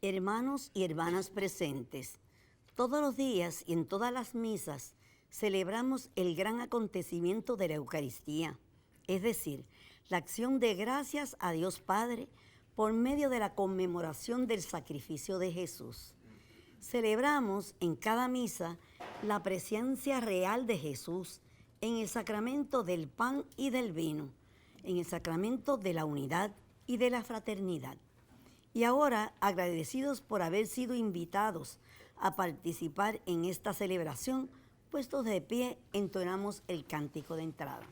Hermanos y hermanas presentes, todos los días y en todas las misas celebramos el gran acontecimiento de la Eucaristía, es decir, la acción de gracias a Dios Padre por medio de la conmemoración del sacrificio de Jesús. Celebramos en cada misa la presencia real de Jesús en el sacramento del pan y del vino, en el sacramento de la unidad y de la fraternidad. Y ahora, agradecidos por haber sido invitados a participar en esta celebración, puestos de pie, entonamos el cántico de entrada.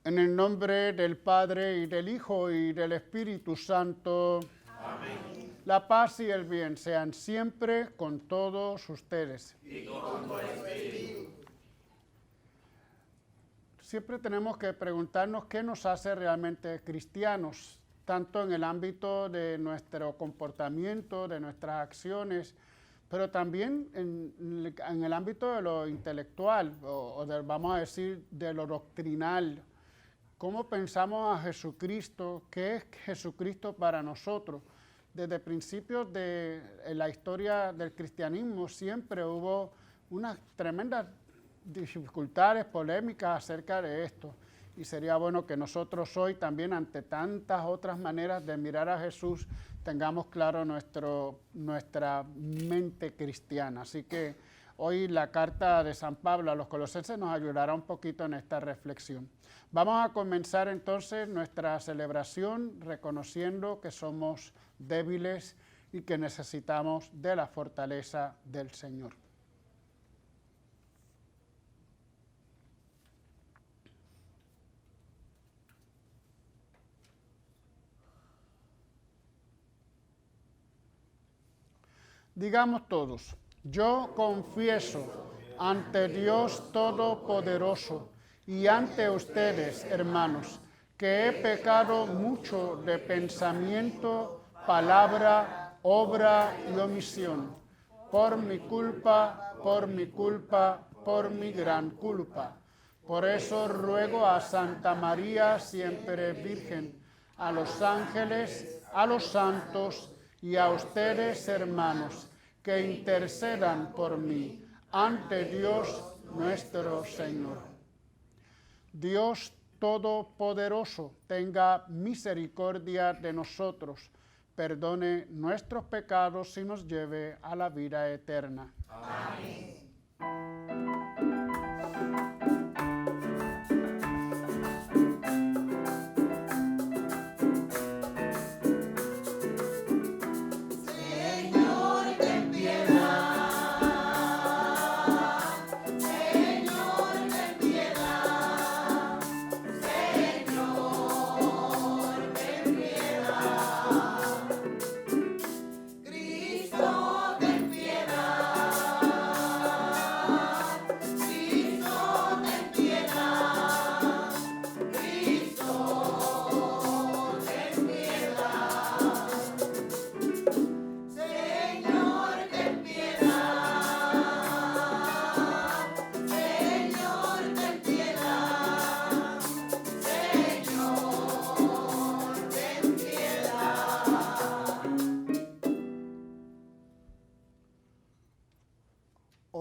En el nombre del Padre, y del Hijo, y del Espíritu Santo. Amén. La paz y el bien sean siempre con todos ustedes. Y con tu espíritu. Siempre tenemos que preguntarnos qué nos hace realmente cristianos, tanto en el ámbito de nuestro comportamiento, de nuestras acciones, pero también en el ámbito de lo intelectual, vamos a decir, de lo doctrinal. ¿Cómo pensamos a Jesucristo? ¿Qué es Jesucristo para nosotros? Desde principios de la historia del cristianismo siempre hubo unas tremendas dificultades, polémicas acerca de esto. Y sería bueno que nosotros hoy también, ante tantas otras maneras de mirar a Jesús, tengamos claro nuestra mente cristiana. Así que hoy la carta de San Pablo a los Colosenses nos ayudará un poquito en esta reflexión. Vamos a comenzar entonces nuestra celebración reconociendo que somos débiles y que necesitamos de la fortaleza del Señor. Digamos todos, yo confieso ante Dios Todopoderoso y ante ustedes, hermanos, que he pecado mucho de pensamiento, palabra, obra y omisión, por mi culpa, por mi gran culpa. Por eso ruego a Santa María, siempre Virgen, a los ángeles, a los santos y a ustedes, hermanos, que intercedan por mí ante Dios nuestro Señor. Dios Todopoderoso, tenga misericordia de nosotros, perdone nuestros pecados y nos lleve a la vida eterna. Amén.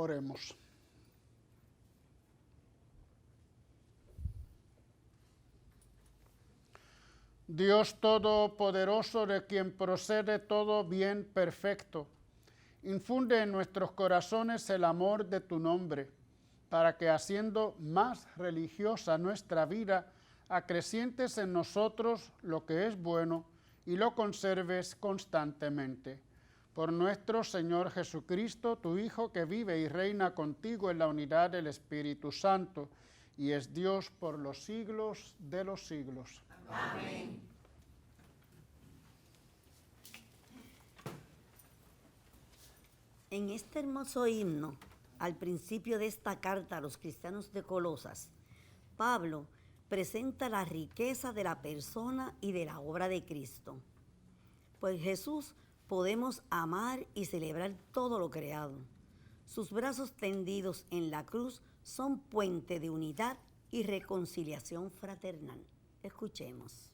Oremos. Dios Todopoderoso, de quien procede todo bien perfecto, infunde en nuestros corazones el amor de tu nombre, para que haciendo más religiosa nuestra vida, acrecientes en nosotros lo que es bueno y lo conserves constantemente. Por nuestro Señor Jesucristo, tu Hijo, que vive y reina contigo en la unidad del Espíritu Santo, y es Dios por los siglos de los siglos. Amén. En este hermoso himno, al principio de esta carta a los cristianos de Colosas, Pablo presenta la riqueza de la persona y de la obra de Cristo. Pues Jesús podemos amar y celebrar todo lo creado. Sus brazos tendidos en la cruz son puente de unidad y reconciliación fraternal. Escuchemos.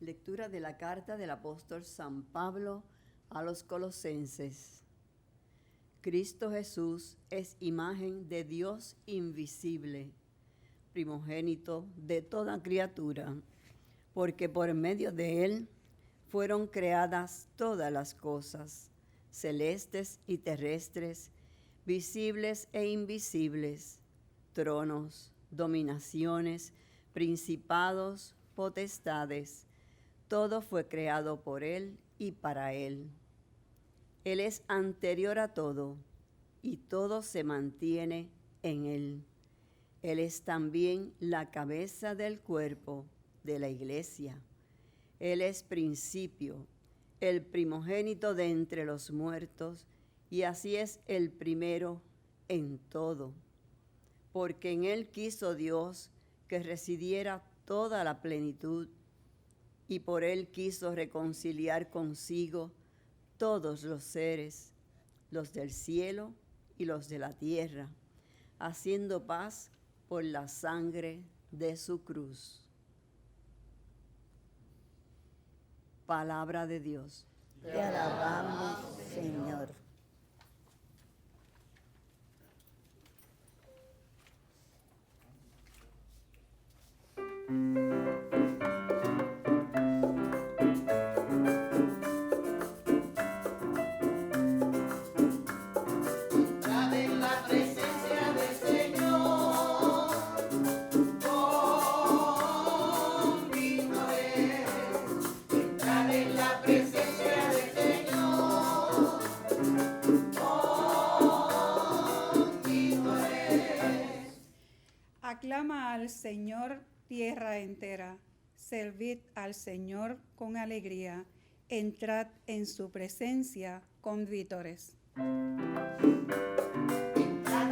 Lectura de la carta del apóstol San Pablo a los Colosenses. Cristo Jesús es imagen de Dios invisible, primogénito de toda criatura, porque por medio de Él fueron creadas todas las cosas, celestes y terrestres, visibles e invisibles, tronos, dominaciones, principados, potestades. Todo fue creado por Él y para Él. Él es anterior a todo, y todo se mantiene en Él. Él es también la cabeza del cuerpo de la Iglesia. Él es principio, el primogénito de entre los muertos, y así es el primero en todo. Porque en Él quiso Dios que residiera toda la plenitud, y por Él quiso reconciliar consigo todos los seres, los del cielo y los de la tierra, haciendo paz por la sangre de su cruz. Palabra de Dios. Te alabamos, Señor. Aclama al Señor tierra entera, servid al Señor con alegría, entrad en su presencia con vítores. Entrad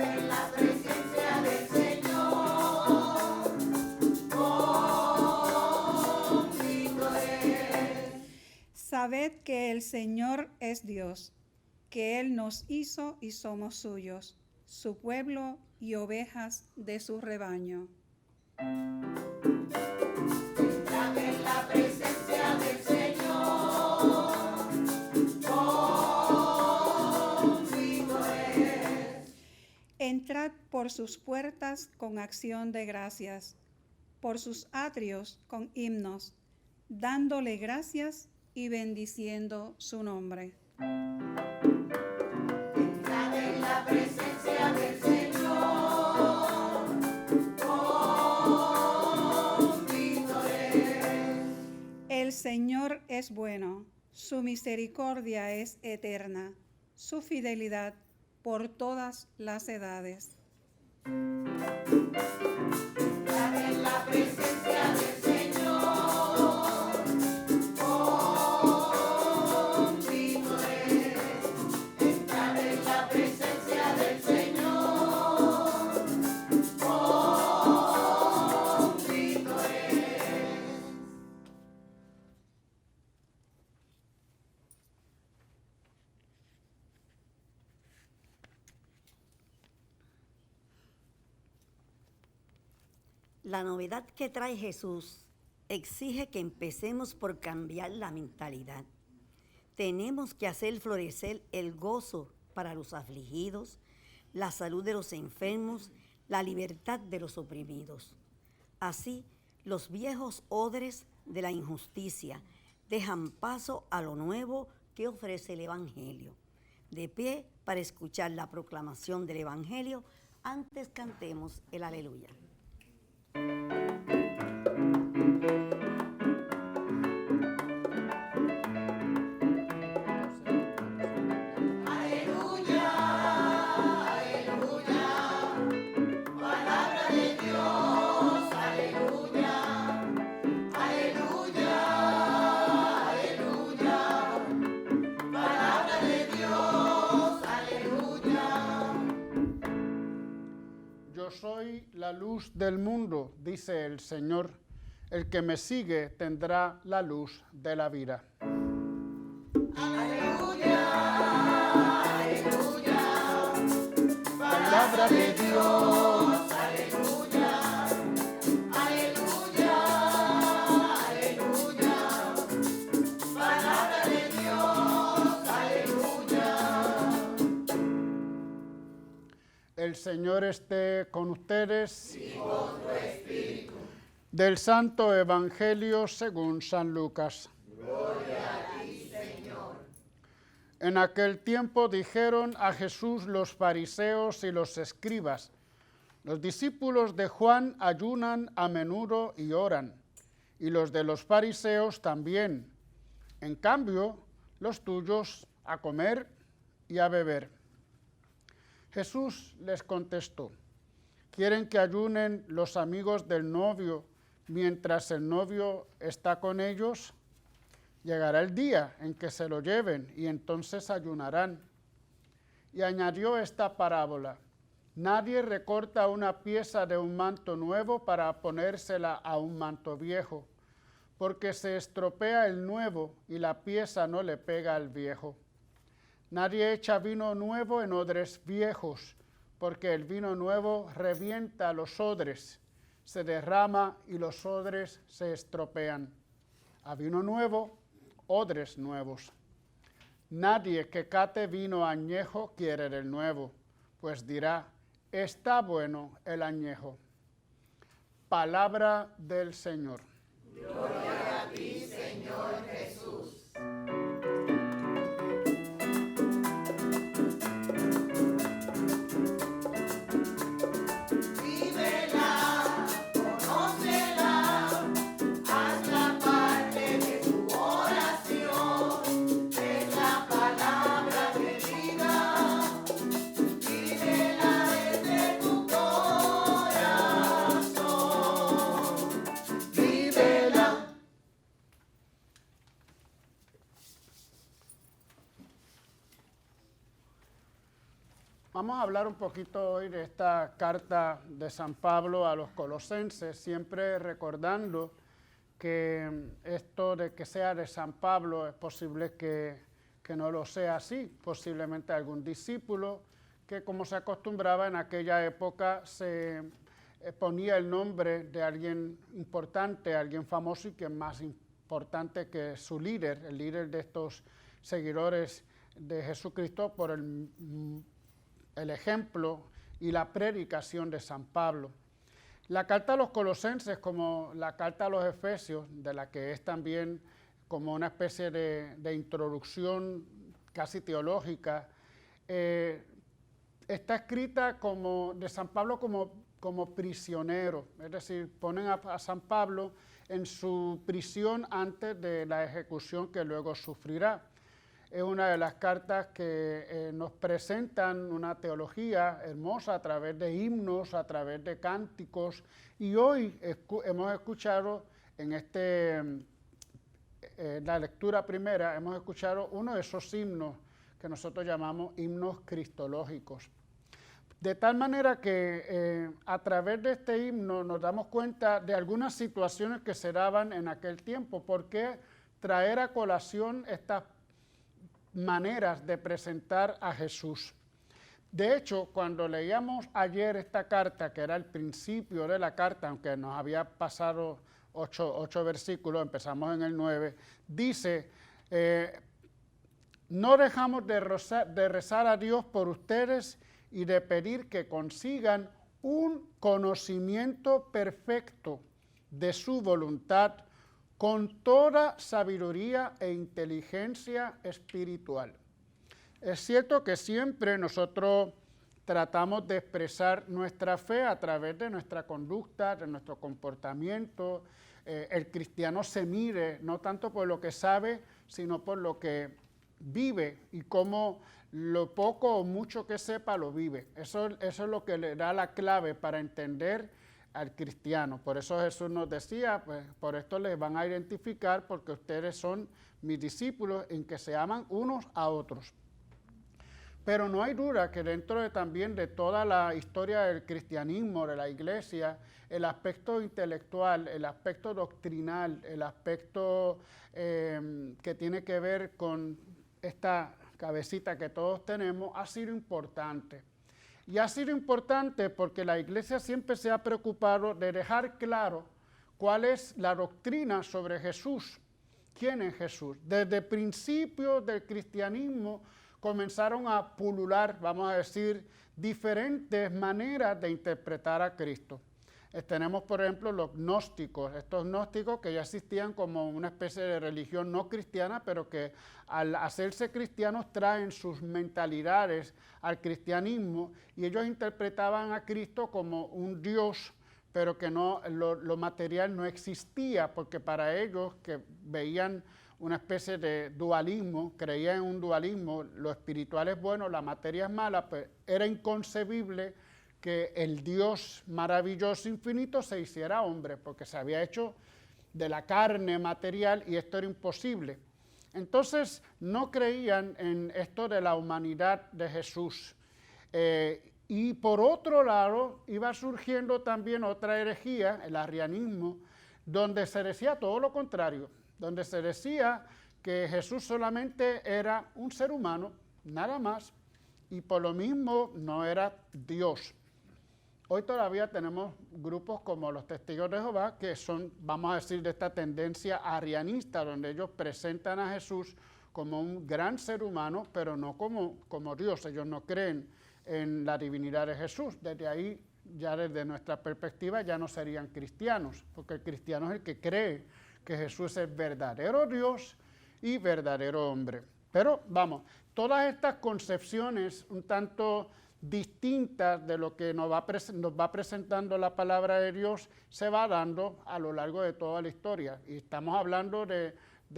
en la presencia del Señor con vítores. Sabed que el Señor es Dios, que Él nos hizo y somos suyos, su pueblo y ovejas de su rebaño. Entrad en la presencia del Señor con vítores. Entrad por sus puertas con acción de gracias, por sus atrios con himnos, dándole gracias y bendiciendo su nombre. Entrad en la presencia del Señor con vítores. El Señor es bueno, su misericordia es eterna, su fidelidad por todas las edades. Entrad en la presencia del Señor con vítores. Entrad en la presencia del Señor con vítores. La novedad que trae Jesús exige que empecemos por cambiar la mentalidad. Tenemos que hacer florecer el gozo para los afligidos, la salud de los enfermos, la libertad de los oprimidos. Así, los viejos odres de la injusticia dejan paso a lo nuevo que ofrece el Evangelio. De pie para escuchar la proclamación del Evangelio, antes cantemos el Aleluya. Yo soy la luz del mundo, dice el Señor. El que me sigue tendrá la luz de la vida. Palabra de Dios. El Señor esté con ustedes. Y con tu espíritu. Del Santo Evangelio según San Lucas. Gloria a ti, Señor. En aquel tiempo dijeron a Jesús los fariseos y los escribas: los discípulos de Juan ayunan a menudo y oran, y los de los fariseos también. En cambio, los tuyos a comer y a beber. Jesús les contestó: ¿quieren que ayunen los amigos del novio mientras el novio está con ellos? Llegará el día en que se lo lleven y entonces ayunarán. Y añadió esta parábola: nadie recorta una pieza de un manto nuevo para ponérsela a un manto viejo, porque se estropea el nuevo y la pieza no le pega al viejo. Nadie echa vino nuevo en odres viejos, porque el vino nuevo revienta los odres, se derrama y los odres se estropean. A vino nuevo, odres nuevos. Nadie que cate vino añejo quiere del nuevo, pues dirá: está bueno el añejo. Palabra del Señor. Gloria a ti, Señor Jesús. Vamos a hablar un poquito hoy de esta carta de San Pablo a los colosenses, siempre recordando que esto de que sea de San Pablo es posible que no lo sea así, posiblemente algún discípulo que, como se acostumbraba en aquella época, se ponía el nombre de alguien importante, alguien famoso y que es más importante que su líder, el líder de estos seguidores de Jesucristo, por el ejemplo y la predicación de San Pablo. La carta a los colosenses, como la carta a los efesios, de la que es también como una especie de introducción casi teológica, está escrita de San Pablo como prisionero, es decir, ponen a San Pablo en su prisión antes de la ejecución que luego sufrirá. Es una de las cartas que nos presentan una teología hermosa a través de himnos, a través de cánticos, y hoy hemos escuchado en la lectura primera, hemos escuchado uno de esos himnos que nosotros llamamos himnos cristológicos. De tal manera que a través de este himno nos damos cuenta de algunas situaciones que se daban en aquel tiempo. ¿Por qué traer a colación estas maneras de presentar a Jesús? De hecho, cuando leíamos ayer esta carta, que era el principio de la carta, aunque nos había pasado 8 versículos, empezamos en el 9, dice, no dejamos de rezar a Dios por ustedes y de pedir que consigan un conocimiento perfecto de su voluntad con toda sabiduría e inteligencia espiritual. Es cierto que siempre nosotros tratamos de expresar nuestra fe a través de nuestra conducta, de nuestro comportamiento. El cristiano se mide no tanto por lo que sabe, sino por lo que vive y cómo lo poco o mucho que sepa lo vive. Eso es lo que le da la clave para entender al cristiano. Por eso Jesús nos decía, pues por esto les van a identificar, porque ustedes son mis discípulos en que se aman unos a otros. Pero no hay duda que dentro también de toda la historia del cristianismo, de la iglesia, el aspecto intelectual, el aspecto doctrinal, el aspecto que tiene que ver con esta cabecita que todos tenemos, ha sido importante. Y ha sido importante porque la iglesia siempre se ha preocupado de dejar claro cuál es la doctrina sobre Jesús. ¿Quién es Jesús? Desde principios del cristianismo comenzaron a pulular, vamos a decir, diferentes maneras de interpretar a Cristo. Tenemos, por ejemplo, los gnósticos, estos gnósticos que ya existían como una especie de religión no cristiana, pero que al hacerse cristianos traen sus mentalidades al cristianismo, y ellos interpretaban a Cristo como un Dios, pero que no, lo material no existía, porque para ellos, que veían una especie de dualismo, creían en un dualismo, lo espiritual es bueno, la materia es mala, pues era inconcebible que el Dios maravilloso infinito se hiciera hombre, porque se había hecho de la carne material y esto era imposible. Entonces no creían en esto de la humanidad de Jesús. Y por otro lado iba surgiendo también otra herejía, el arrianismo, donde se decía todo lo contrario, donde se decía que Jesús solamente era un ser humano, nada más, y por lo mismo no era Dios. Hoy todavía tenemos grupos como los Testigos de Jehová, que son, vamos a decir, de esta tendencia arrianista, donde ellos presentan a Jesús como un gran ser humano, pero no como Dios. Ellos no creen en la divinidad de Jesús. Desde ahí, ya desde nuestra perspectiva, ya no serían cristianos, porque el cristiano es el que cree que Jesús es verdadero Dios y verdadero hombre. Pero vamos, todas estas concepciones un tanto distintas de lo que nos va presentando la palabra de Dios se va dando a lo largo de toda la historia. Y estamos hablando de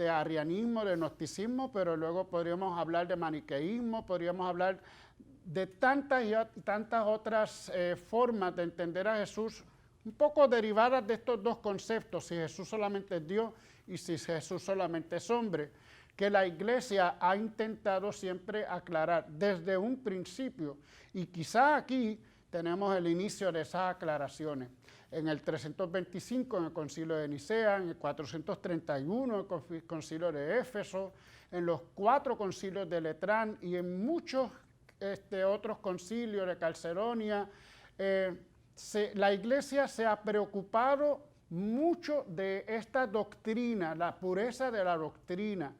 arrianismo, de gnosticismo, pero luego podríamos hablar de maniqueísmo, podríamos hablar de tantas otras formas de entender a Jesús, un poco derivadas de estos dos conceptos, si Jesús solamente es Dios y si Jesús solamente es hombre, que la iglesia ha intentado siempre aclarar desde un principio, y quizá aquí tenemos el inicio de esas aclaraciones. En el 325 en el concilio de Nicea, en el 431 en el concilio de Éfeso, en los 4 concilios de Letrán y en muchos otros concilios de Calcedonia, la iglesia se ha preocupado mucho de esta doctrina, la pureza de la doctrina,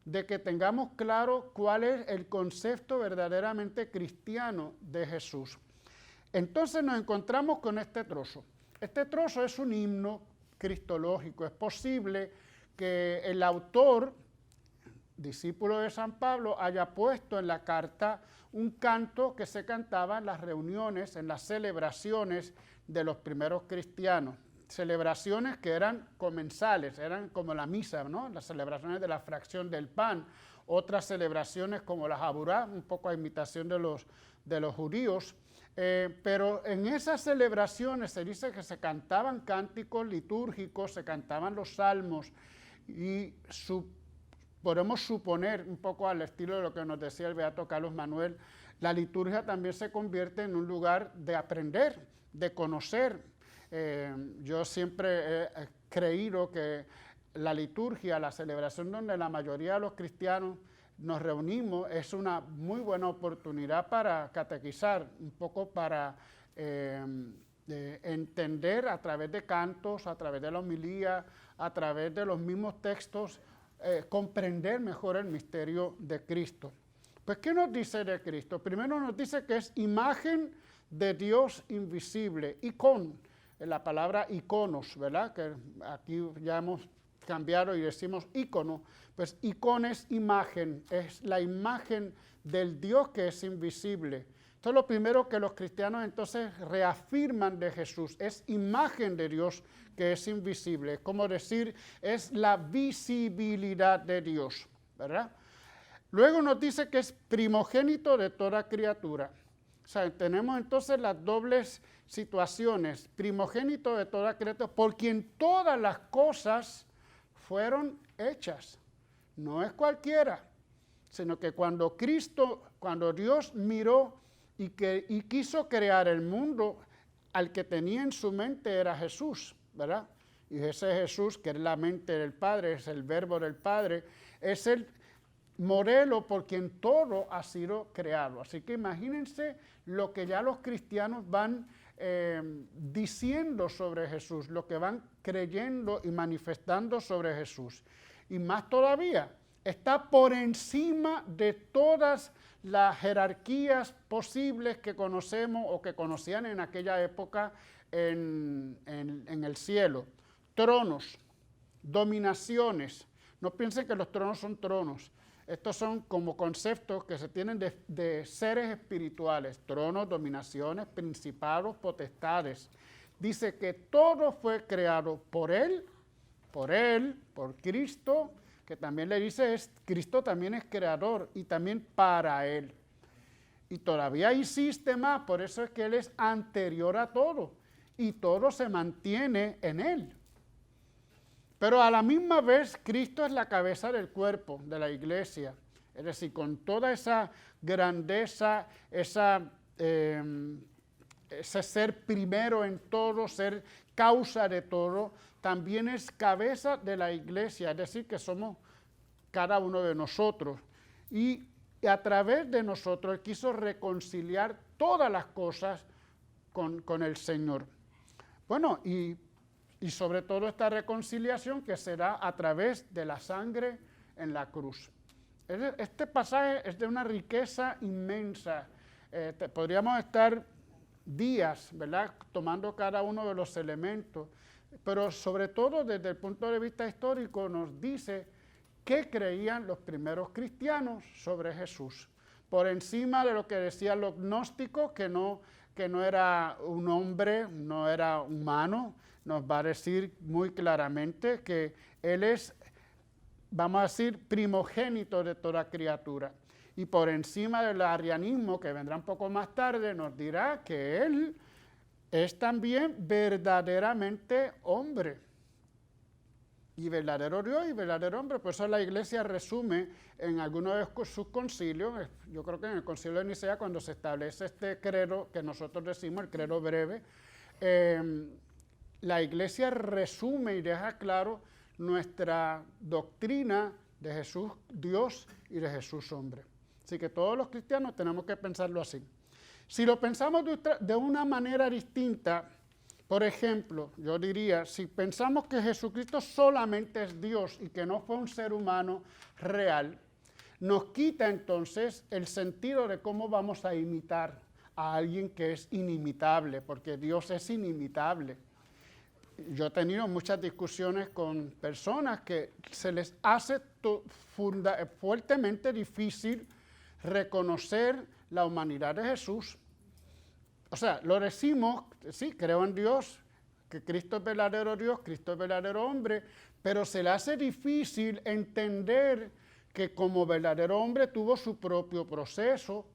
de que tengamos claro cuál es el concepto verdaderamente cristiano de Jesús. Entonces nos encontramos con este trozo. Este trozo es un himno cristológico. Es posible que el autor, discípulo de San Pablo, haya puesto en la carta un canto que se cantaba en las reuniones, en las celebraciones de los primeros cristianos. Celebraciones que eran comensales, eran como la misa, ¿no? Las celebraciones de la fracción del pan, otras celebraciones como la Jaburá, un poco a imitación de los judíos, pero en esas celebraciones se dice que se cantaban cánticos litúrgicos, se cantaban los salmos, y podemos suponer, un poco al estilo de lo que nos decía el beato Carlos Manuel, la liturgia también se convierte en un lugar de aprender, de conocer. Yo siempre he creído que la liturgia, la celebración donde la mayoría de los cristianos nos reunimos, es una muy buena oportunidad para catequizar, un poco para entender a través de cantos, a través de la homilía, a través de los mismos textos, comprender mejor el misterio de Cristo. Pues, ¿qué nos dice de Cristo? Primero nos dice que es imagen de Dios invisible, icon, la palabra iconos, ¿verdad? Que aquí ya hemos cambiado y decimos ícono, pues icon es imagen, es la imagen del Dios que es invisible. Esto es lo primero que los cristianos entonces reafirman de Jesús, es imagen de Dios que es invisible, como decir, es la visibilidad de Dios, ¿verdad? Luego nos dice que es primogénito de toda criatura. O sea, tenemos entonces las dobles situaciones, primogénito de toda criatura, por quien todas las cosas fueron hechas. No es cualquiera, sino que cuando Dios miró y quiso crear el mundo, al que tenía en su mente era Jesús, ¿verdad? Y ese Jesús, que es la mente del Padre, es el verbo del Padre, es el modelo por quien todo ha sido creado. Así que imagínense lo que ya los cristianos van diciendo sobre Jesús, lo que van creyendo y manifestando sobre Jesús. Y más todavía, está por encima de todas las jerarquías posibles que conocemos o que conocían en aquella época en el cielo. Tronos, dominaciones. No piensen que los tronos son tronos. Estos son como conceptos que se tienen de seres espirituales, tronos, dominaciones, principados, potestades. Dice que todo fue creado por Él, por Cristo, que también le dice, Cristo también es creador y también para Él. Y todavía existe más, por eso es que Él es anterior a todo y todo se mantiene en Él. Pero a la misma vez, Cristo es la cabeza del cuerpo de la iglesia. Es decir, con toda esa grandeza, ese ser primero en todo, ser causa de todo, también es cabeza de la iglesia. Es decir, que somos cada uno de nosotros. Y a través de nosotros Él quiso reconciliar todas las cosas con el Señor. Bueno, y sobre todo esta reconciliación que será a través de la sangre en la cruz. Este pasaje es de una riqueza inmensa. Podríamos estar días, ¿verdad?, tomando cada uno de los elementos, pero sobre todo desde el punto de vista histórico nos dice qué creían los primeros cristianos sobre Jesús. Por encima de lo que decían los gnósticos, que no era un hombre, no era humano, nos va a decir muy claramente que Él es, vamos a decir, primogénito de toda criatura. Y por encima del arrianismo, que vendrá un poco más tarde, nos dirá que Él es también verdaderamente hombre. Y verdadero Dios y verdadero hombre. Por eso la Iglesia resume en algunos de sus concilios, yo creo que en el concilio de Nicea, cuando se establece este credo que nosotros decimos, el credo breve, la Iglesia resume y deja claro nuestra doctrina de Jesús Dios y de Jesús hombre. Así que todos los cristianos tenemos que pensarlo así. Si lo pensamos de una manera distinta, por ejemplo, yo diría, si pensamos que Jesucristo solamente es Dios y que no fue un ser humano real, nos quita entonces el sentido de cómo vamos a imitar a alguien que es inimitable, porque Dios es inimitable. Yo he tenido muchas discusiones con personas que se les hace fuertemente difícil reconocer la humanidad de Jesús. O sea, lo decimos, sí, creo en Dios, que Cristo es verdadero Dios, Cristo es verdadero hombre, pero se le hace difícil entender que como verdadero hombre tuvo su propio proceso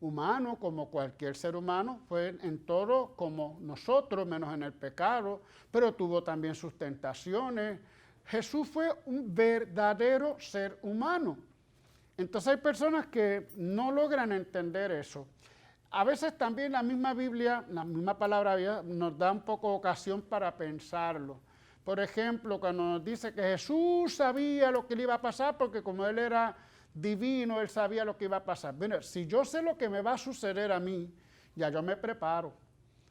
humano, como cualquier ser humano, fue en todo como nosotros, menos en el pecado, pero tuvo también sus tentaciones. Jesús fue un verdadero ser humano. Entonces hay personas que no logran entender eso. A veces también la misma Biblia, la misma palabra nos da un poco ocasión para pensarlo. Por ejemplo, cuando nos dice que Jesús sabía lo que le iba a pasar, porque como Él era divino, Él sabía lo que iba a pasar. Bueno, si yo sé lo que me va a suceder a mí, ya yo me preparo.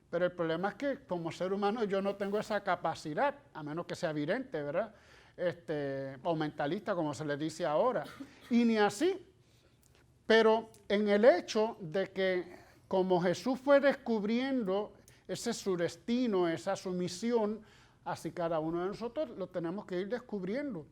Pero el problema es que como ser humano yo no tengo esa capacidad, a menos que sea vidente, ¿verdad? O mentalista, como se le dice ahora. Y ni así. Pero en el hecho de que como Jesús fue descubriendo ese es su destino, esa es su misión, así cada uno de nosotros lo tenemos que ir descubriendo.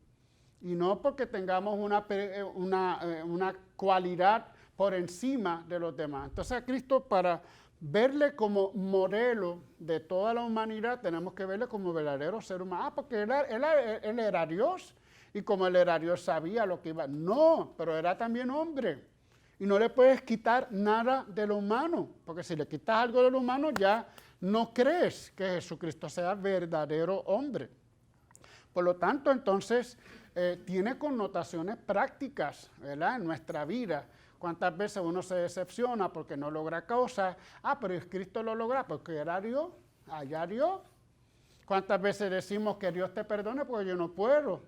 Y no porque tengamos una cualidad por encima de los demás. Entonces a Cristo, para verle como modelo de toda la humanidad, tenemos que verle como verdadero ser humano. Porque él era Dios, y como él era Dios sabía lo que iba. No, pero era también hombre. Y no le puedes quitar nada de lo humano, porque si le quitas algo de lo humano ya no crees que Jesucristo sea verdadero hombre. Por lo tanto, entonces, tiene connotaciones prácticas, ¿verdad?, en nuestra vida. ¿Cuántas veces uno se decepciona porque no logra cosas? Pero Cristo lo logra porque era Dios, allá Dios. ¿Cuántas veces decimos que Dios te perdone porque yo no puedo?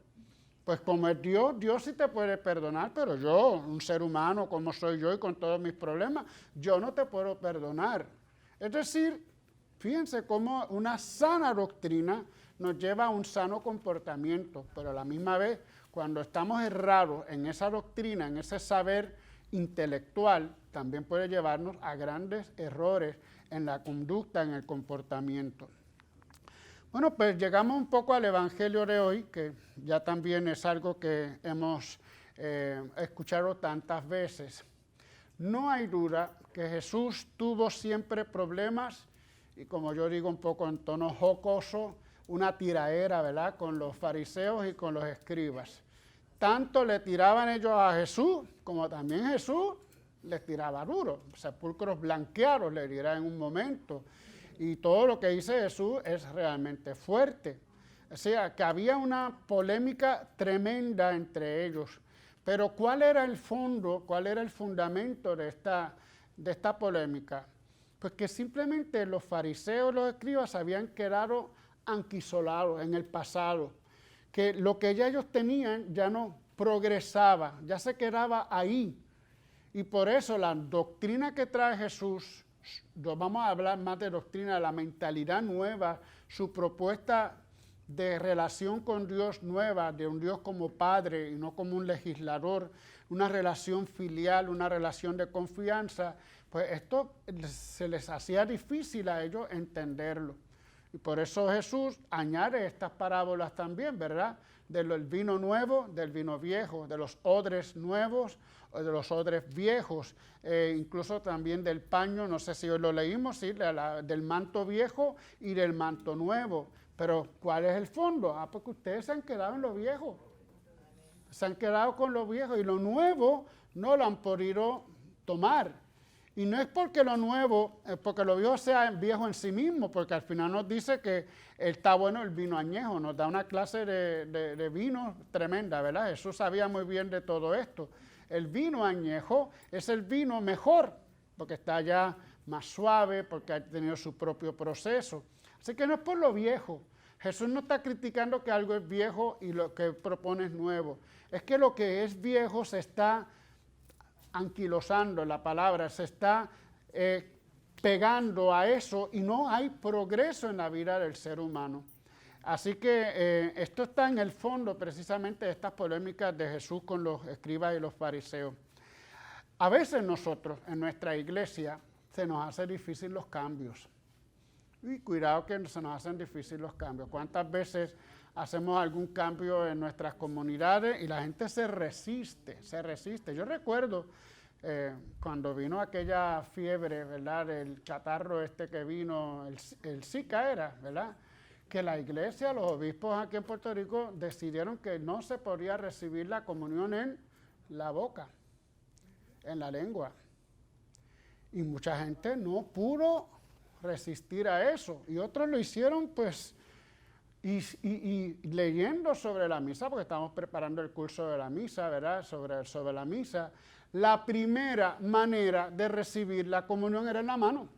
Pues como es Dios, Dios sí te puede perdonar, pero yo, un ser humano como soy yo y con todos mis problemas, yo no te puedo perdonar. Es decir, fíjense cómo una sana doctrina nos lleva a un sano comportamiento, pero a la misma vez, cuando estamos errados en esa doctrina, en ese saber intelectual, también puede llevarnos a grandes errores en la conducta, en el comportamiento. Bueno, pues llegamos un poco al Evangelio de hoy, que ya también es algo que hemos escuchado tantas veces. No hay duda que Jesús tuvo siempre problemas, y como yo digo un poco en tono jocoso, una tiraera, ¿verdad?, con los fariseos y con los escribas. Tanto le tiraban ellos a Jesús, como también Jesús les tiraba duro. Sepulcros blanqueados le dirá en un momento. Y todo lo que dice Jesús es realmente fuerte. O sea, que había una polémica tremenda entre ellos. Pero ¿cuál era el fondo, cuál era el fundamento de esta polémica? Pues que simplemente los fariseos, los escribas, habían quedado anquisolados en el pasado. Que lo que ya ellos tenían ya no progresaba, ya se quedaba ahí. Y por eso la doctrina que trae Jesús, vamos a hablar más de doctrina, la mentalidad nueva, su propuesta de relación con Dios nueva, de un Dios como Padre y no como un legislador, una relación filial, una relación de confianza, pues esto se les hacía difícil a ellos entenderlo. Y por eso Jesús añade estas parábolas también, ¿verdad? Del vino nuevo, del vino viejo, de los odres nuevos o de los odres viejos, incluso también del paño, no sé si hoy lo leímos, ¿sí? Del manto viejo y del manto nuevo. Pero ¿cuál es el fondo? Porque ustedes se han quedado en lo viejo. Se han quedado con lo viejo y lo nuevo no lo han podido tomar. Y no es porque lo nuevo, porque lo viejo sea viejo en sí mismo, porque al final nos dice que está bueno el vino añejo, nos da una clase de vino tremenda, ¿verdad? Jesús sabía muy bien de todo esto. El vino añejo es el vino mejor, porque está ya más suave, porque ha tenido su propio proceso. Así que no es por lo viejo. Jesús no está criticando que algo es viejo y lo que propone es nuevo. Es que lo que es viejo se está anquilosando, la palabra, se está pegando a eso y no hay progreso en la vida del ser humano. Así que esto está en el fondo precisamente de estas polémicas de Jesús con los escribas y los fariseos. A veces nosotros en nuestra iglesia se nos hace difícil los cambios. Y cuidado que se nos hacen difíciles los cambios. ¿Cuántas veces hacemos algún cambio en nuestras comunidades y la gente se resiste, se resiste? Yo recuerdo cuando vino aquella fiebre, ¿verdad?, del catarro que vino, el Zika era, ¿verdad?, que la iglesia, los obispos aquí en Puerto Rico decidieron que no se podía recibir la comunión en la boca, en la lengua. Y mucha gente no pudo resistir a eso. Y otros lo hicieron, pues, y leyendo sobre la misa, porque estamos preparando el curso de la misa, ¿verdad?, sobre la misa, la primera manera de recibir la comunión era en la mano.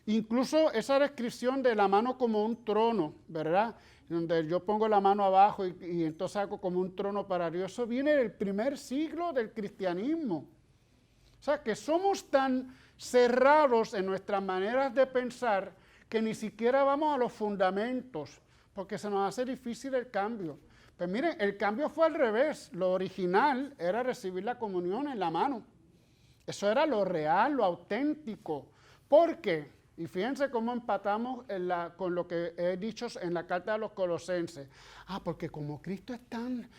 Incluso esa descripción de la mano como un trono, ¿verdad? Donde yo pongo la mano abajo y entonces hago como un trono para Dios. Eso viene del primer siglo del cristianismo. O sea, que somos tan cerrados en nuestras maneras de pensar que ni siquiera vamos a los fundamentos, porque se nos hace difícil el cambio. Pues miren, el cambio fue al revés. Lo original era recibir la comunión en la mano. Eso era lo real, lo auténtico. ¿Por qué? Y fíjense cómo empatamos con lo que he dicho en la carta de los Colosenses. Porque como Cristo es tan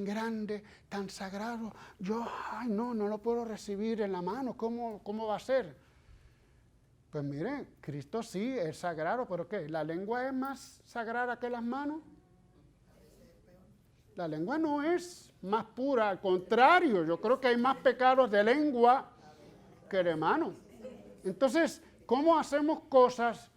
grande, tan sagrado, yo, no lo puedo recibir en la mano. ¿Cómo va a ser? Pues miren, Cristo sí es sagrado, pero ¿qué? ¿La lengua es más sagrada que las manos? La lengua no es más pura, al contrario, yo creo que hay más pecados de lengua que de mano. Entonces, ¿cómo hacemos cosas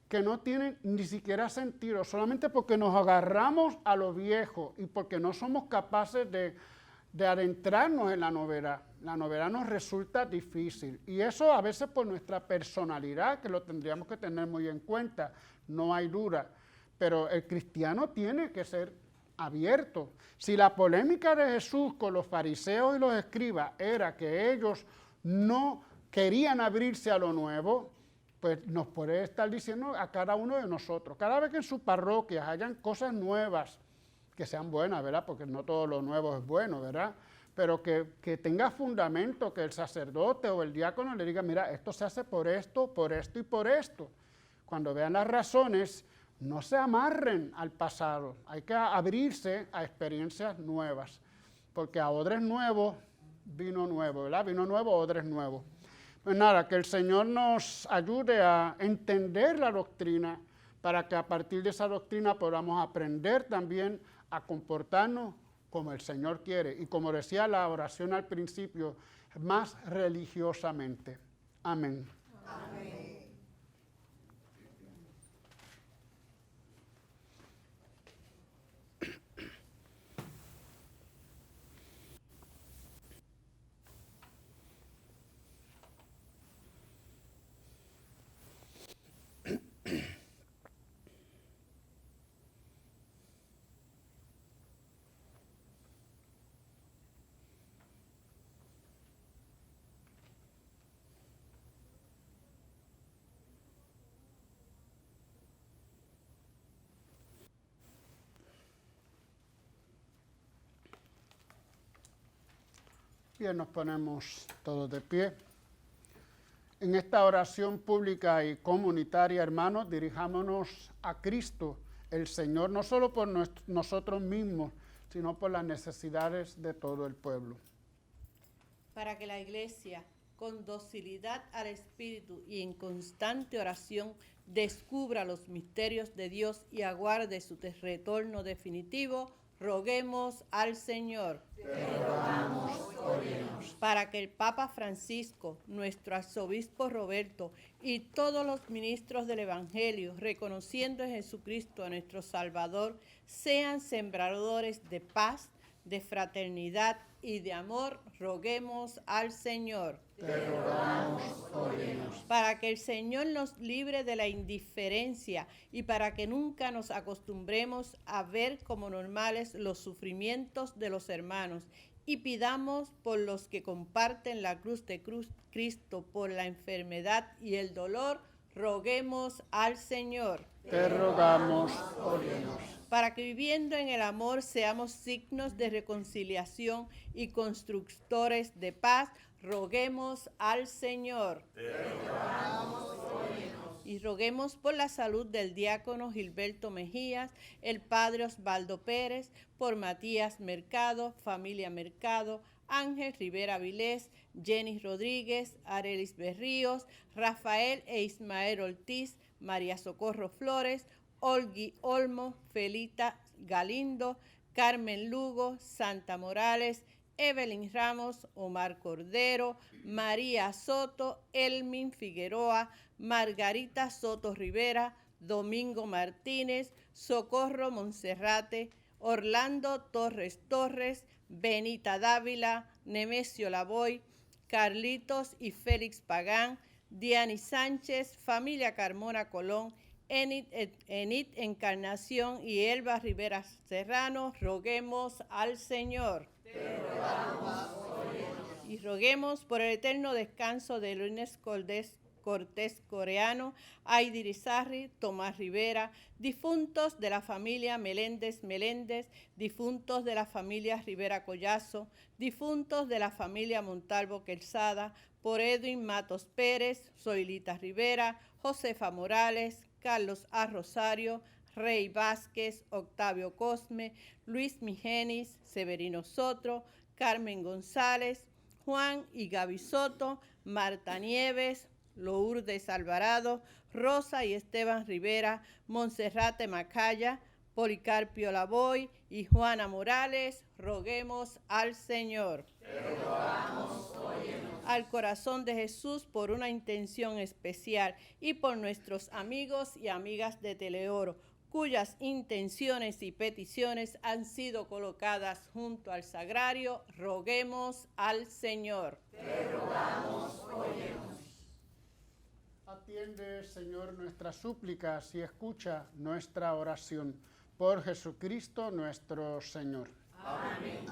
que no tienen ni siquiera sentido? Solamente porque nos agarramos a lo viejo y porque no somos capaces de adentrarnos en la novedad. La novedad nos resulta difícil. Y eso a veces por nuestra personalidad, que lo tendríamos que tener muy en cuenta, no hay duda. Pero el cristiano tiene que ser abierto. Si la polémica de Jesús con los fariseos y los escribas era que ellos no querían abrirse a lo nuevo, pues nos puede estar diciendo a cada uno de nosotros, cada vez que en sus parroquias hayan cosas nuevas, que sean buenas, ¿verdad? Porque no todo lo nuevo es bueno, ¿verdad? Pero que tenga fundamento, que el sacerdote o el diácono le diga, mira, esto se hace por esto y por esto. Cuando vean las razones, no se amarren al pasado, hay que abrirse a experiencias nuevas, porque a odres nuevos, vino nuevo, ¿verdad? Vino nuevo, odres nuevos. Pues nada, que el Señor nos ayude a entender la doctrina para que a partir de esa doctrina podamos aprender también a comportarnos como el Señor quiere y como decía la oración al principio, más religiosamente. Amén. Amén. Bien, nos ponemos todos de pie. En esta oración pública y comunitaria, hermanos, dirijámonos a Cristo, el Señor, no solo por nosotros mismos, sino por las necesidades de todo el pueblo. Para que la Iglesia, con docilidad al Espíritu y en constante oración, descubra los misterios de Dios y aguarde su retorno definitivo, roguemos al Señor. Te rogamos, óyenos. Para que el Papa Francisco, nuestro arzobispo Roberto y todos los ministros del Evangelio, reconociendo en Jesucristo a nuestro Salvador, sean sembradores de paz, de fraternidad y de amor, roguemos al Señor. Te rogamos, óyenos. Para que el Señor nos libre de la indiferencia y para que nunca nos acostumbremos a ver como normales los sufrimientos de los hermanos y pidamos por los que comparten la cruz de Cristo por la enfermedad y el dolor, roguemos al Señor. Te rogamos, óyenos. Para que viviendo en el amor seamos signos de reconciliación y constructores de paz, roguemos al Señor. Te rogamos, óyenos. Y roguemos por la salud del diácono Gilberto Mejías, el padre Osvaldo Pérez, por Matías Mercado, familia Mercado, Ángel Rivera Vilés, Jenny Rodríguez, Arelis Berríos, Rafael e Ismael Ortiz, María Socorro Flores, Olgui Olmo, Felita Galindo, Carmen Lugo, Santa Morales, Evelyn Ramos, Omar Cordero, María Soto, Elmin Figueroa, Margarita Soto Rivera, Domingo Martínez, Socorro Monserrate, Orlando Torres Torres, Benita Dávila, Nemesio Lavoy, Carlitos y Félix Pagán, Diany Sánchez, familia Carmona Colón, Enid Encarnación y Elba Rivera Serrano, roguemos al Señor. Y roguemos por el eterno descanso de Luis Cortés Coreano, Aidi Rizarri, Tomás Rivera, difuntos de la familia Meléndez, difuntos de la familia Rivera Collazo, difuntos de la familia Montalvo Quezada, por Edwin Matos Pérez, Zoilita Rivera, Josefa Morales, Carlos A. Rosario, Rey Vázquez, Octavio Cosme, Luis Migenis, Severino Sotro, Carmen González, Juan y Gaby Soto, Marta Nieves, Lourdes Alvarado, Rosa y Esteban Rivera, Monserrate Macaya, Policarpio Lavoy y Juana Morales, roguemos al Señor. Al corazón de Jesús por una intención especial y por nuestros amigos y amigas de Teleoro, cuyas intenciones y peticiones han sido colocadas junto al sagrario, roguemos al Señor. Te rogamos, óyenos. Atiende, Señor, nuestras súplicas y escucha nuestra oración. Por Jesucristo nuestro Señor. Amén.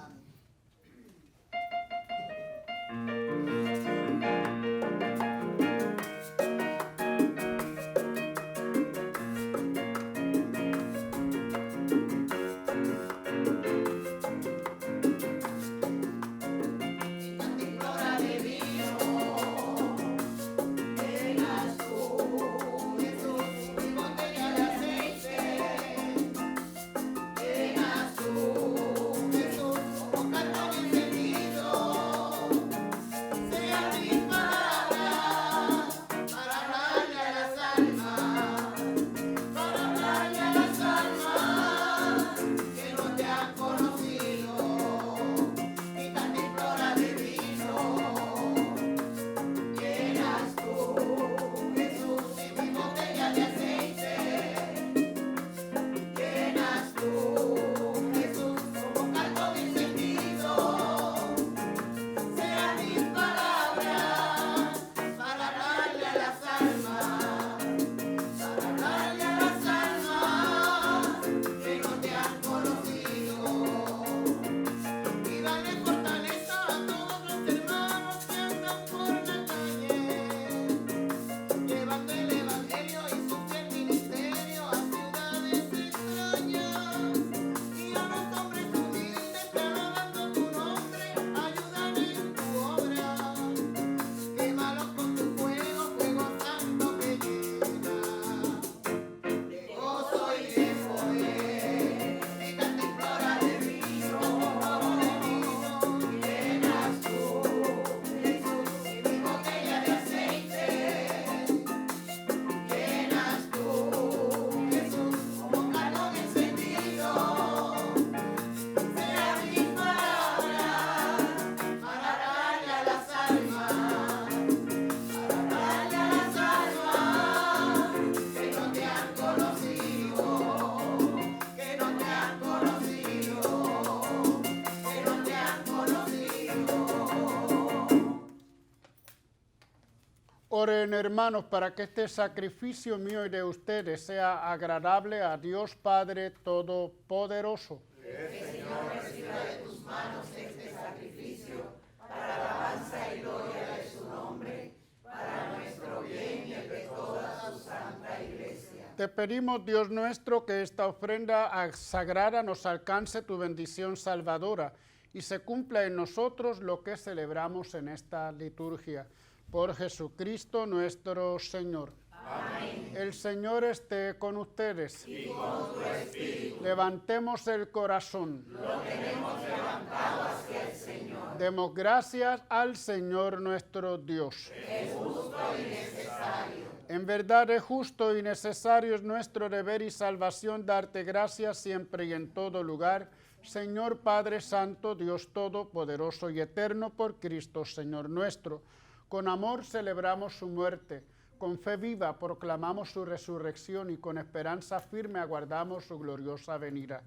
Oren, hermanos, para que este sacrificio mío y de ustedes sea agradable a Dios Padre Todopoderoso. Que el Señor reciba de tus manos este sacrificio para alabanza y gloria de su nombre, para nuestro bien y el de toda su santa iglesia. Te pedimos, Dios nuestro, que esta ofrenda sagrada nos alcance tu bendición salvadora y se cumpla en nosotros lo que celebramos en esta liturgia. Por Jesucristo nuestro Señor. Amén. El Señor esté con ustedes. Y con tu espíritu. Levantemos el corazón. Lo tenemos levantado hacia el Señor. Demos gracias al Señor nuestro Dios. Es justo y necesario. En verdad es justo y necesario, es nuestro deber y salvación darte gracias siempre y en todo lugar, Señor Padre Santo, Dios Todopoderoso y Eterno, por Cristo, Señor nuestro. Con amor celebramos su muerte, con fe viva proclamamos su resurrección y con esperanza firme aguardamos su gloriosa venida.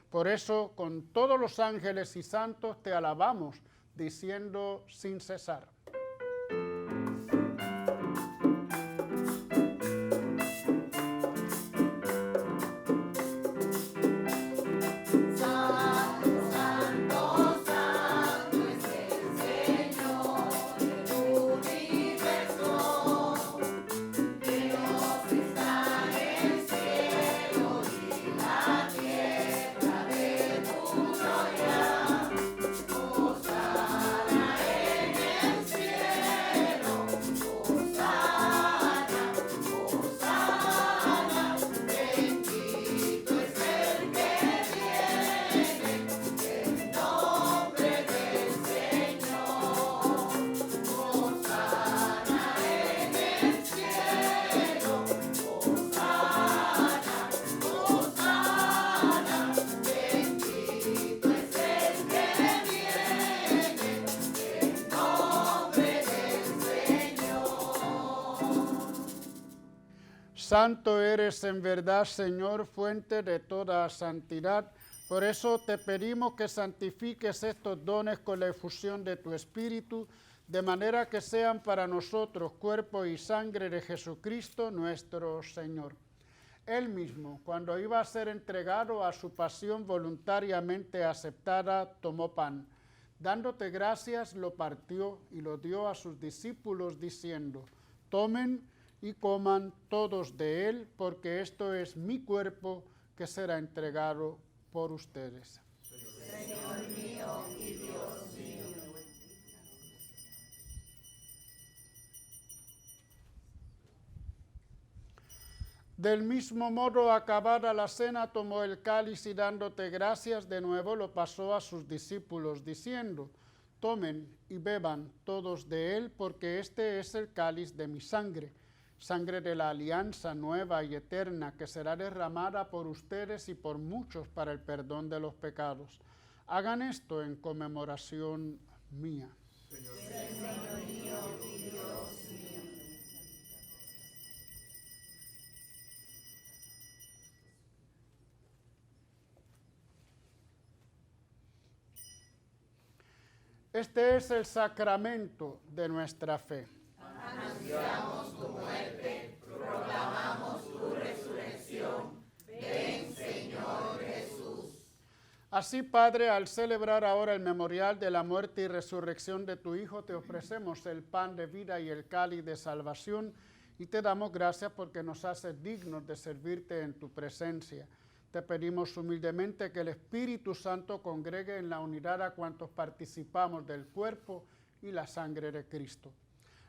Por eso, con todos los ángeles y santos te alabamos, diciendo sin cesar. Santo eres en verdad, Señor, fuente de toda santidad. Por eso te pedimos que santifiques estos dones con la efusión de tu Espíritu, de manera que sean para nosotros cuerpo y sangre de Jesucristo nuestro Señor. Él mismo, cuando iba a ser entregado a su pasión voluntariamente aceptada, tomó pan. Dándote gracias, lo partió y lo dio a sus discípulos, diciendo: tomen y coman todos de él, porque esto es mi cuerpo que será entregado por ustedes. Señor mío y Dios mío. Del mismo modo, acabada la cena, tomó el cáliz y dándote gracias de nuevo lo pasó a sus discípulos, diciendo: tomen y beban todos de él, porque este es el cáliz de mi sangre, sangre de la alianza nueva y eterna, que será derramada por ustedes y por muchos para el perdón de los pecados. Hagan esto en conmemoración mía. Señor mío y Dios mío. Este es el sacramento de nuestra fe. Anunciamos tu muerte, proclamamos tu resurrección. Ven, Señor Jesús. Así, Padre, al celebrar ahora el memorial de la muerte y resurrección de tu Hijo, te ofrecemos el pan de vida y el cáliz de salvación, y te damos gracias porque nos haces dignos de servirte en tu presencia. Te pedimos humildemente que el Espíritu Santo congregue en la unidad a cuantos participamos del cuerpo y la sangre de Cristo.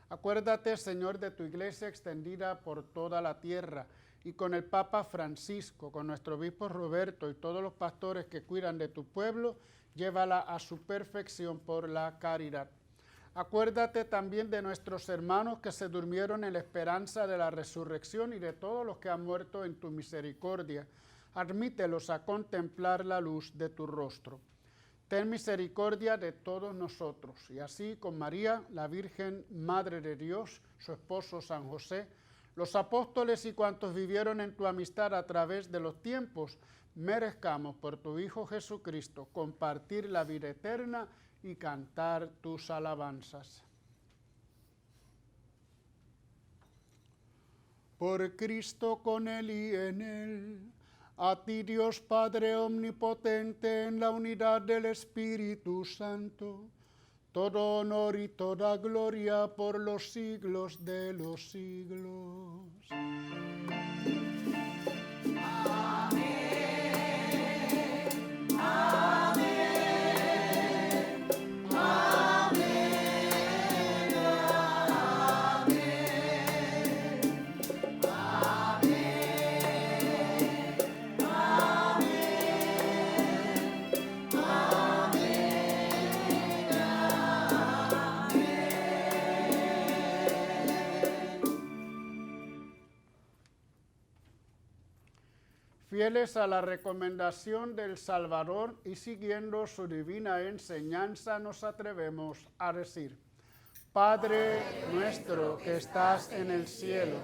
Acuérdate, Señor, de tu iglesia extendida por toda la tierra, y con el Papa Francisco, con nuestro obispo Roberto y todos los pastores que cuidan de tu pueblo, llévala a su perfección por la caridad. Acuérdate también de nuestros hermanos que se durmieron en la esperanza de la resurrección y de todos los que han muerto en tu misericordia. Admítelos a contemplar la luz de tu rostro. Ten misericordia de todos nosotros, y así con María, la Virgen Madre de Dios, su esposo San José, los apóstoles y cuantos vivieron en tu amistad a través de los tiempos, merezcamos por tu Hijo Jesucristo compartir la vida eterna y cantar tus alabanzas. Por Cristo, con Él y en Él, a ti, Dios Padre omnipotente, en la unidad del Espíritu Santo, todo honor y toda gloria por los siglos de los siglos. Fieles a la recomendación del Salvador y siguiendo su divina enseñanza, nos atrevemos a decir: Padre nuestro que estás en el cielo,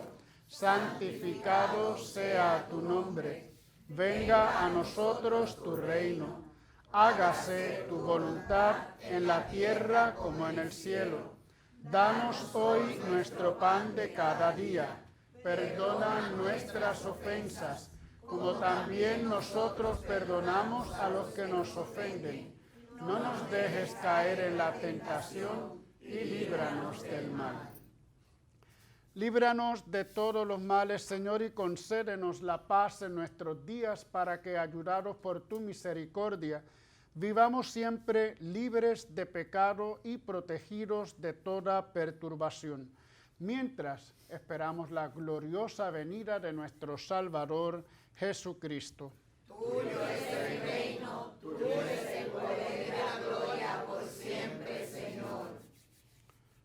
santificado sea tu nombre. Venga a nosotros tu reino. Hágase tu voluntad en la tierra como en el cielo. Danos hoy nuestro pan de cada día. Perdona nuestras ofensas, como también nosotros perdonamos a los que nos ofenden. No nos dejes caer en la tentación y líbranos del mal. Líbranos de todos los males, Señor, y concédenos la paz en nuestros días, para que, ayudados por tu misericordia, vivamos siempre libres de pecado y protegidos de toda perturbación, mientras esperamos la gloriosa venida de nuestro Salvador Jesucristo. Tuyo es el reino, tuyo es el poder y la gloria por siempre, Señor.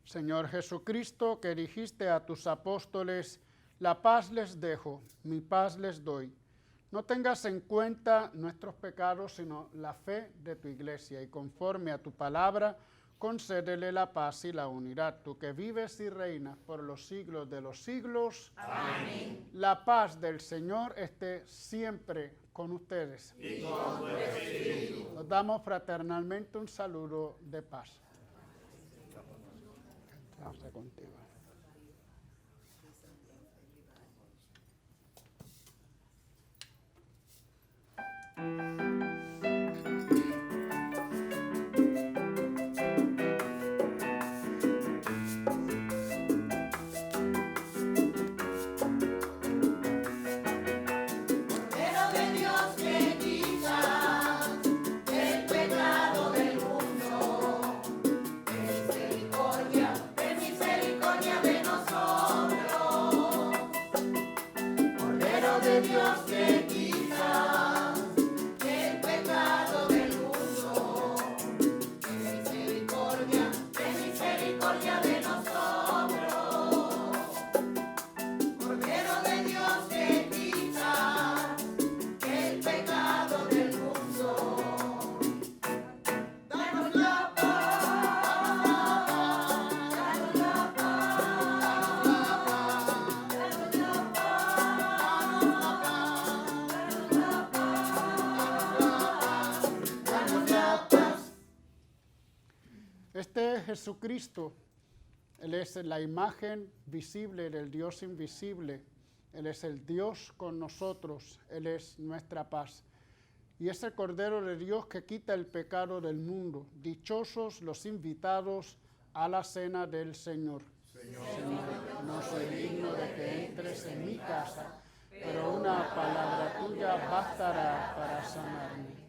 Señor Jesucristo, que dijiste a tus apóstoles: la paz les dejo, mi paz les doy. No tengas en cuenta nuestros pecados, sino la fe de tu iglesia, y conforme a tu palabra, concédele la paz y la unidad, tú que vives y reinas por los siglos de los siglos. Amén. La paz del Señor esté siempre con ustedes. Y con tu espíritu. Nos damos fraternalmente un saludo de paz. Entrarse contigo. Cordero de Dios que quitas el pecado del mundo, ten misericordia de nosotros. Cordero de Dios que quitas el pecado del mundo, ten misericordia de nosotros. Cordero de Dios que quita el pecado del mundo, danos la paz, danos la paz, danos la paz, danos la paz. Este es Jesucristo. Él es la imagen visible del Dios invisible. Él es el Dios con nosotros. Él es nuestra paz. Y es el Cordero de Dios que quita el pecado del mundo. Dichosos los invitados a la cena del Señor. Señor, no soy digno de que entres en mi casa, pero una palabra tuya bastará para sanarme.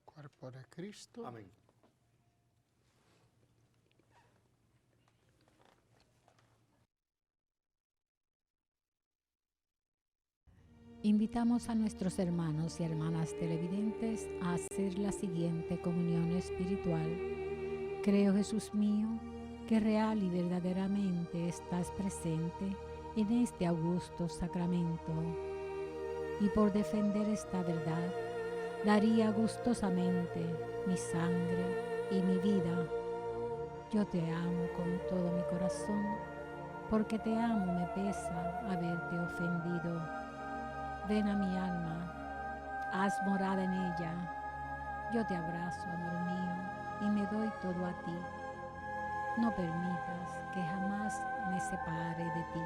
Cuerpo de Cristo. Amén. Invitamos a nuestros hermanos y hermanas televidentes a hacer la siguiente comunión espiritual. Creo, Jesús mío, que real y verdaderamente estás presente en este augusto sacramento. Y por defender esta verdad, daría gustosamente mi sangre y mi vida. Yo te amo con todo mi corazón, porque te amo me pesa haberte ofendido. Ven a mi alma, haz morada en ella. Yo te abrazo, amor mío, y me doy todo a ti. No permitas que jamás me separe de ti.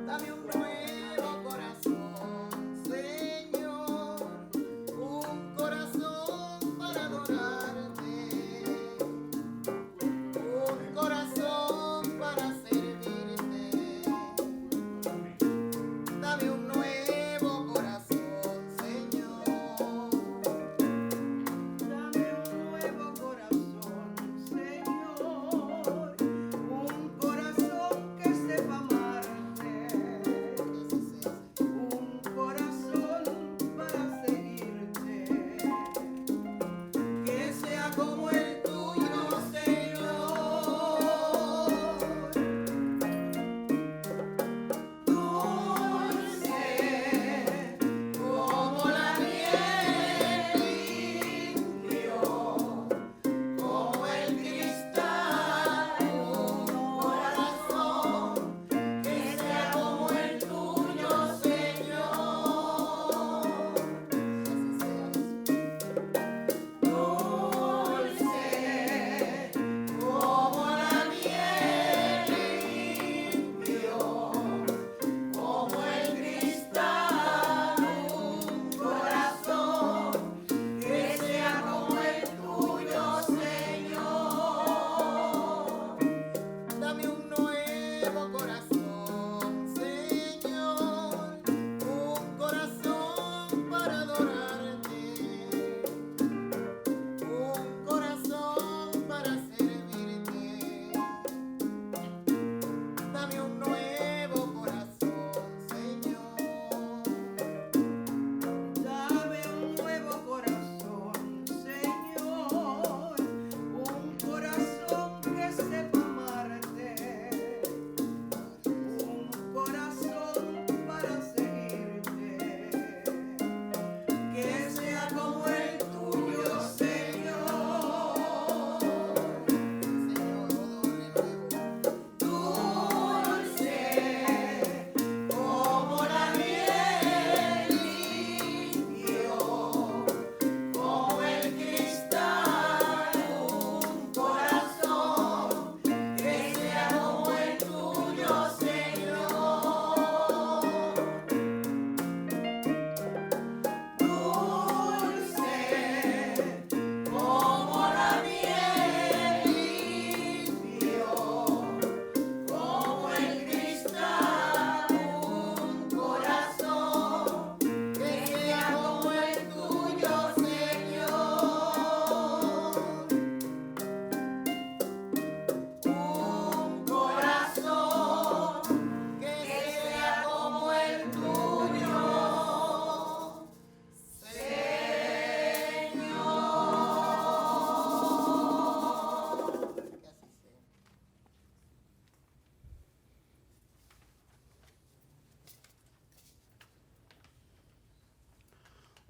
Dame un nuevo corazón.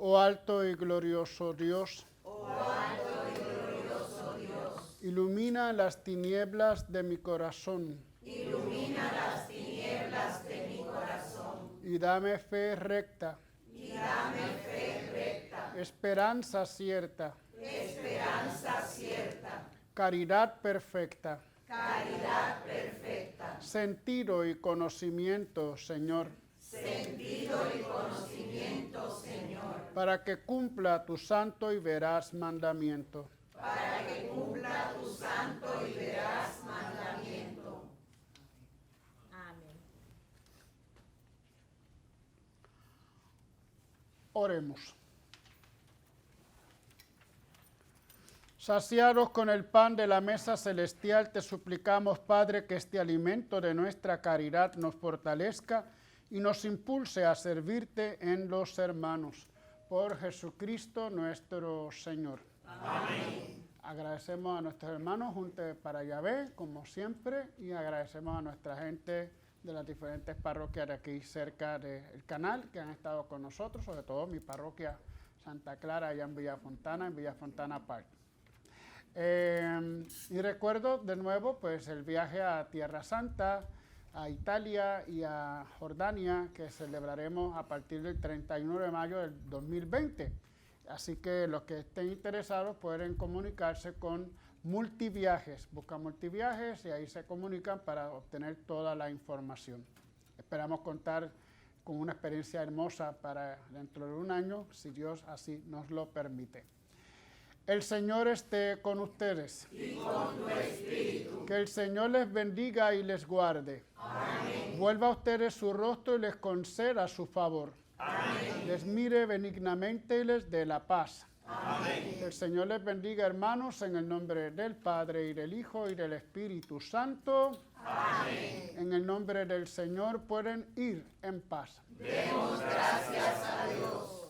Oh alto y glorioso Dios, ilumina las tinieblas de mi corazón. Y dame fe recta. Esperanza cierta. Caridad perfecta. Sentido y conocimiento, Señor. Para que cumpla tu santo y veraz mandamiento. Amén. Oremos. Saciados con el pan de la mesa celestial, te suplicamos, Padre, que este alimento de nuestra caridad nos fortalezca y nos impulse a servirte en los hermanos. Por Jesucristo nuestro Señor. Amén. Agradecemos a nuestros hermanos juntos para Yahvé, como siempre, y agradecemos a nuestra gente de las diferentes parroquias de aquí cerca del canal que han estado con nosotros, sobre todo mi parroquia Santa Clara, allá en Villafontana Park. Y recuerdo de nuevo pues el viaje a Tierra Santa, a Italia y a Jordania, que celebraremos a partir del 31 de mayo del 2020. Así que los que estén interesados pueden comunicarse con Multiviajes. Buscan Multiviajes y ahí se comunican para obtener toda la información. Esperamos contar con una experiencia hermosa para dentro de un año, si Dios así nos lo permite. El Señor esté con ustedes. Y con tu espíritu. Que el Señor les bendiga y les guarde. Amén. Vuelva a ustedes su rostro y les conceda su favor. Amén. Les mire benignamente y les dé la paz. Amén. Que el Señor les bendiga, hermanos, en el nombre del Padre, y del Hijo, y del Espíritu Santo. Amén. En el nombre del Señor pueden ir en paz. Demos gracias a Dios.